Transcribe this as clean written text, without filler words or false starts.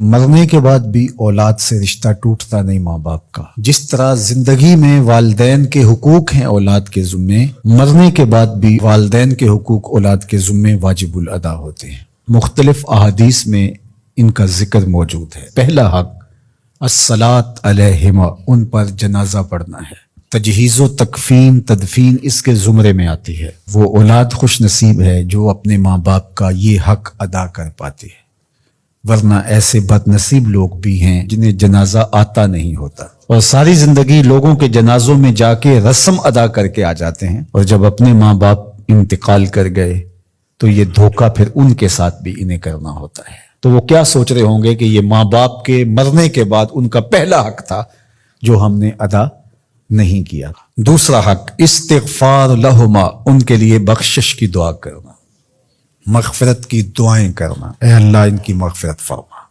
مرنے کے بعد بھی اولاد سے رشتہ ٹوٹتا نہیں ماں باپ کا. جس طرح زندگی میں والدین کے حقوق ہیں اولاد کے ذمے، مرنے کے بعد بھی والدین کے حقوق اولاد کے ذمے واجب الادا ہوتے ہیں. مختلف احادیث میں ان کا ذکر موجود ہے. پہلا حق الصلاۃ علیہما، ان پر جنازہ پڑھنا ہے. تجہیز و تکفین تدفین اس کے زمرے میں آتی ہے. وہ اولاد خوش نصیب ہے جو اپنے ماں باپ کا یہ حق ادا کر پاتی ہے، ورنہ ایسے بد نصیب لوگ بھی ہیں جنہیں جنازہ آتا نہیں ہوتا اور ساری زندگی لوگوں کے جنازوں میں جا کے رسم ادا کر کے آ جاتے ہیں، اور جب اپنے ماں باپ انتقال کر گئے تو یہ دھوکہ پھر ان کے ساتھ بھی انہیں کرنا ہوتا ہے. تو وہ کیا سوچ رہے ہوں گے کہ یہ ماں باپ کے مرنے کے بعد ان کا پہلا حق تھا جو ہم نے ادا نہیں کیا. دوسرا حق استغفار لہما، ان کے لیے بخشش کی دعا کرنا، مغفرت کی دعائیں کرنا. اے اللہ ان کی مغفرت فرما.